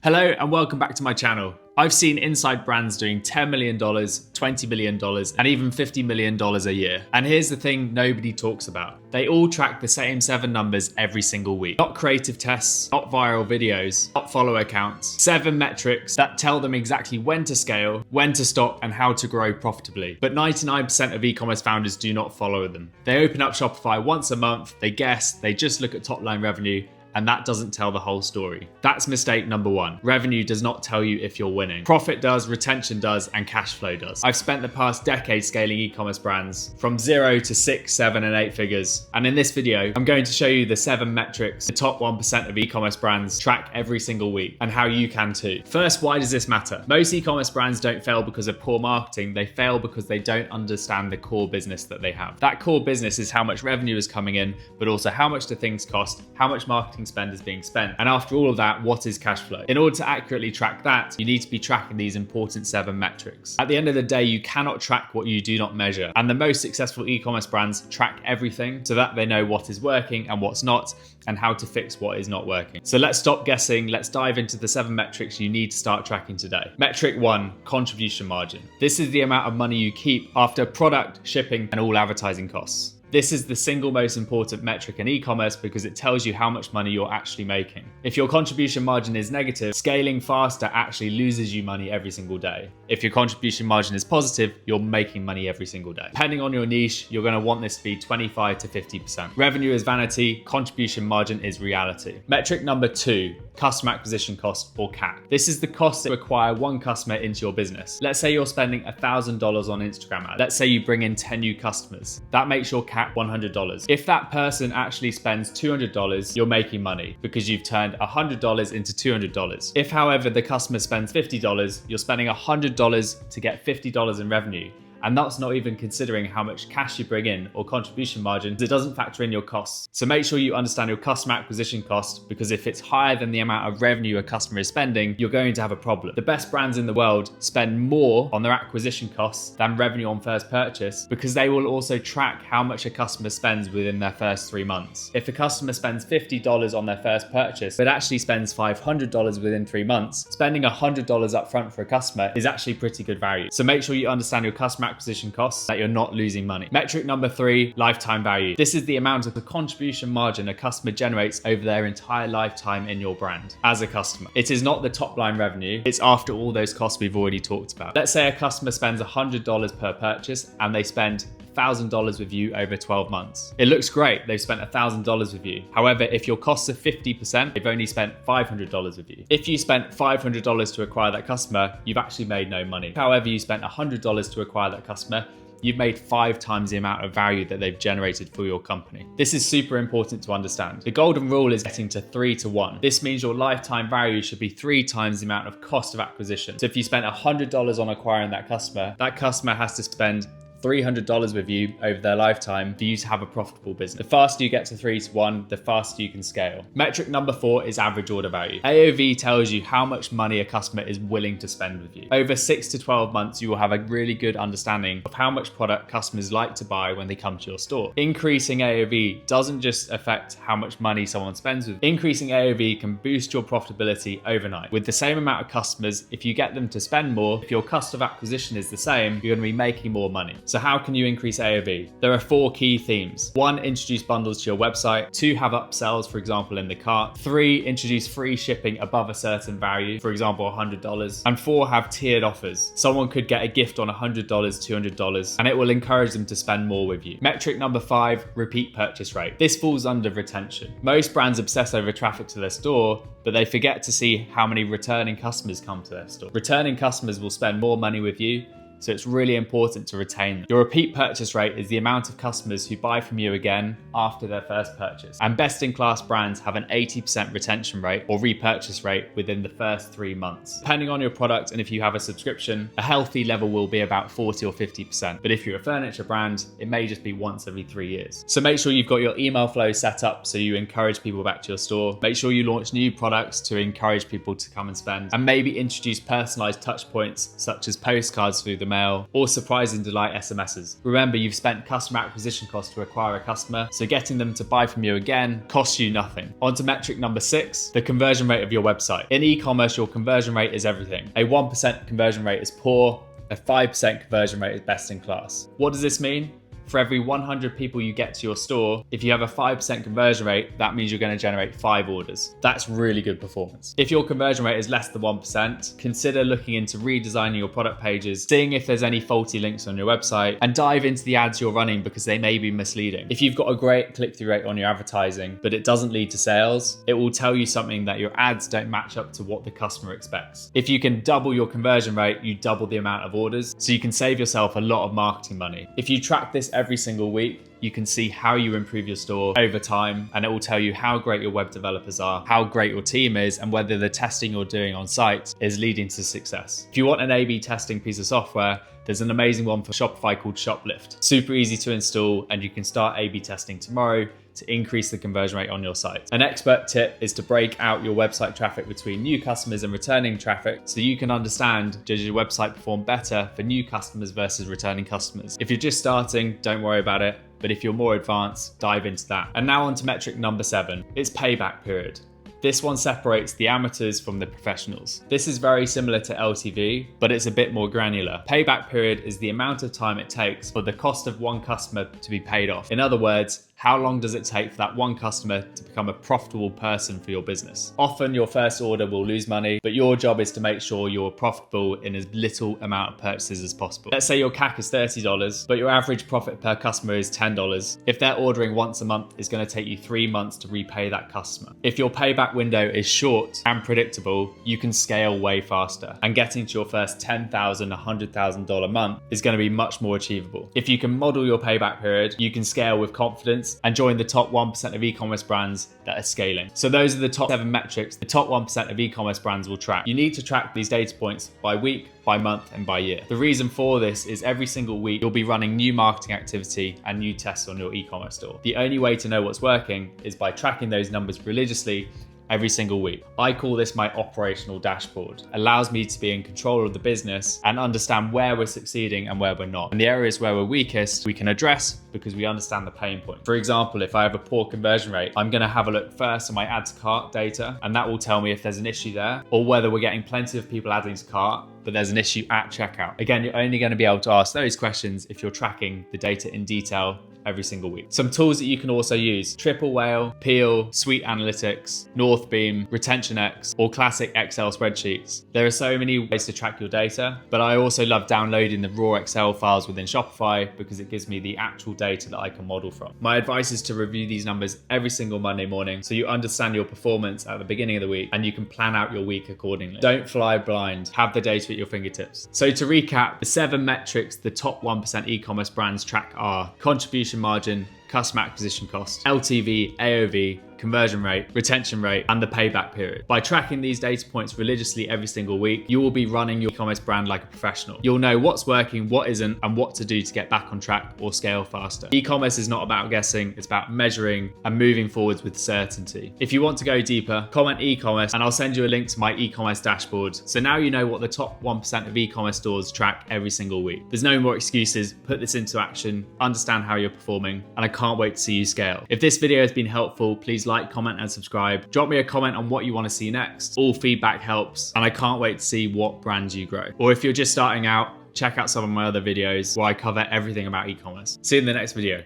Hello and welcome back to my channel. I've seen inside brands doing $10 million, $20 million, and even $50 million a year. And here's the thing nobody talks about. They all track the same 7 numbers every single week. Not creative tests, not viral videos, not follower counts. 7 metrics that tell them exactly when to scale, when to stop, and how to grow profitably. But 99% of e-commerce founders do not follow them. They open up Shopify once a month, they guess, they just look at top line revenue, and that doesn't tell the whole story. That's mistake number 1. Revenue does not tell you if you're winning. Profit does, retention does, and cash flow does. I've spent the past decade scaling e-commerce brands from 0 to 6, 7, and 8 figures. And in this video, I'm going to show you the 7 metrics the top 1% of e-commerce brands track every single week and how you can too. First, why does this matter? Most e-commerce brands don't fail because of poor marketing. They fail because they don't understand the core business that they have. That core business is how much revenue is coming in, but also how much do things cost, how much marketing spend is being spent, and after all of that, what is cash flow? In order to accurately track that, you need to be tracking these important 7 metrics. At the end of the day, you cannot track what you do not measure, and the most successful e-commerce brands track everything so that they know what is working and what's not, and how to fix what is not working. So let's stop guessing, let's dive into the 7 metrics you need to start tracking today. Metric 1, contribution margin. This is the amount of money you keep after product, shipping, and all advertising costs. This is the single most important metric in e-commerce because it tells you how much money you're actually making. If your contribution margin is negative, scaling faster actually loses you money every single day. If your contribution margin is positive, you're making money every single day. Depending on your niche, you're going to want this to be 25 to 50%. Revenue is vanity, contribution margin is reality. Metric number 2, customer acquisition cost or CAC. This is the cost to acquire one customer into your business. Let's say you're spending $1,000 on Instagram ads. Let's say you bring in 10 new customers. That makes your CAC $100. If that person actually spends $200, you're making money because you've turned $100 into $200. If, however, the customer spends $50, you're spending $100 to get $50 in revenue. And that's not even considering how much cash you bring in or contribution margin. It doesn't factor in your costs. So make sure you understand your customer acquisition cost, because if it's higher than the amount of revenue a customer is spending, you're going to have a problem. The best brands in the world spend more on their acquisition costs than revenue on first purchase, because they will also track how much a customer spends within their first 3 months. If a customer spends $50 on their first purchase, but actually spends $500 within 3 months, spending $100 upfront for a customer is actually pretty good value. So make sure you understand your customer acquisition costs, that you're not losing money. Metric number 3, lifetime value. This is the amount of the contribution margin a customer generates over their entire lifetime in your brand as a customer. It is not the top line revenue, it's after all those costs we've already talked about. Let's say a customer spends $100 per purchase and they spend $1,000 with you over 12 months. It looks great, they've spent $1,000 with you. However, if your costs are 50%, they've only spent $500 with you. If you spent $500 to acquire that customer, you've actually made no money. However, you spent $100 to acquire that customer, you've made 5 times the amount of value that they've generated for your company. This is super important to understand. The golden rule is getting to 3 to 1. This means your lifetime value should be 3 times the amount of cost of acquisition. So if you spent $100 on acquiring that customer has to spend $300 with you over their lifetime for you to have a profitable business. The faster you get to 3 to 1, the faster you can scale. Metric number 4 is average order value. AOV tells you how much money a customer is willing to spend with you. Over 6 to 12 months, you will have a really good understanding of how much product customers like to buy when they come to your store. Increasing AOV doesn't just affect how much money someone spends with you. Increasing AOV can boost your profitability overnight. With the same amount of customers, if you get them to spend more, if your cost of acquisition is the same, you're going to be making more money. So how can you increase AOV? There are 4 key themes. 1, introduce bundles to your website. 2, have upsells, for example, in the cart. 3, introduce free shipping above a certain value, for example, $100. And 4, have tiered offers. Someone could get a gift on $100, $200, and it will encourage them to spend more with you. Metric number 5, repeat purchase rate. This falls under retention. Most brands obsess over traffic to their store, but they forget to see how many returning customers come to their store. Returning customers will spend more money with you, so it's really important to retain them. Your repeat purchase rate is the amount of customers who buy from you again after their first purchase. And best-in-class brands have an 80% retention rate or repurchase rate within the first 3 months. Depending on your product and if you have a subscription, a healthy level will be about 40 or 50%. But if you're a furniture brand, it may just be once every 3 years. So make sure you've got your email flow set up so you encourage people back to your store. Make sure you launch new products to encourage people to come and spend. And maybe introduce personalized touch points such as postcards through the mail, or surprise and delight SMSs. Remember, you've spent customer acquisition costs to acquire a customer, so getting them to buy from you again costs you nothing. On to metric number 6, the conversion rate of your website. In e-commerce, your conversion rate is everything. A 1% conversion rate is poor, a 5% conversion rate is best in class. What does this mean? For every 100 people you get to your store, if you have a 5% conversion rate, that means you're going to generate 5 orders. That's really good performance. If your conversion rate is less than 1%, consider looking into redesigning your product pages, seeing if there's any faulty links on your website, and dive into the ads you're running because they may be misleading. If you've got a great click-through rate on your advertising, but it doesn't lead to sales, it will tell you something that your ads don't match up to what the customer expects. If you can double your conversion rate, you double the amount of orders, so you can save yourself a lot of marketing money. If you track this every single week, you can see how you improve your store over time, and it will tell you how great your web developers are, how great your team is, and whether the testing you're doing on site is leading to success. If you want an A/B testing piece of software, there's an amazing one for Shopify called Shoplift. Super easy to install, and you can start A/B testing tomorrow to increase the conversion rate on your site. An expert tip is to break out your website traffic between new customers and returning traffic so you can understand, does your website perform better for new customers versus returning customers? If you're just starting, don't worry about it. But if you're more advanced, dive into that. And now on to metric number 7, it's payback period. This one separates the amateurs from the professionals. This is very similar to LTV, but it's a bit more granular. Payback period is the amount of time it takes for the cost of one customer to be paid off. In other words, how long does it take for that one customer to become a profitable person for your business? Often your first order will lose money, but your job is to make sure you're profitable in as little amount of purchases as possible. Let's say your CAC is $30, but your average profit per customer is $10. If they're ordering once a month, it's going to take you 3 months to repay that customer. If your payback window is short and predictable, you can scale way faster, and getting to your first $10,000, $100,000 month is going to be much more achievable. If you can model your payback period, you can scale with confidence and join the top 1% of e-commerce brands that are scaling. So those are the top 7 metrics the top 1% of e-commerce brands will track. You need to track these data points by week, by month, and by year. The reason for this is every single week you'll be running new marketing activity and new tests on your e-commerce store. The only way to know what's working is by tracking those numbers religiously every single week. I call this my operational dashboard. It allows me to be in control of the business and understand where we're succeeding and where we're not. And the areas where we're weakest, we can address because we understand the pain point. For example, if I have a poor conversion rate, I'm gonna have a look first at my add to cart data, and that will tell me if there's an issue there or whether we're getting plenty of people adding to cart, but there's an issue at checkout. Again, you're only gonna be able to ask those questions if you're tracking the data in detail every single week. Some tools that you can also use: Triple Whale, Peel, Suite Analytics, Northbeam, RetentionX, or classic Excel spreadsheets. There are so many ways to track your data, but I also love downloading the raw Excel files within Shopify because it gives me the actual data that I can model from. My advice is to review these numbers every single Monday morning so you understand your performance at the beginning of the week and you can plan out your week accordingly. Don't fly blind, have the data at your fingertips. So to recap, the 7 metrics the top 1% e-commerce brands track are contribution margin, customer acquisition cost, LTV, AOV, conversion rate, retention rate, and the payback period. By tracking these data points religiously every single week, you will be running your e-commerce brand like a professional. You'll know what's working, what isn't, and what to do to get back on track or scale faster. E-commerce is not about guessing, it's about measuring and moving forwards with certainty. If you want to go deeper, comment e-commerce and I'll send you a link to my e-commerce dashboard. So now you know what the top 1% of e-commerce stores track every single week. There's no more excuses. Put this into action, understand how you're performing, and I can't wait to see you scale. If this video has been helpful, please like, comment, and subscribe. Drop me a comment on what you want to see next. All feedback helps, and I can't wait to see what brands you grow. Or if you're just starting out, check out some of my other videos where I cover everything about e-commerce. See you in the next video.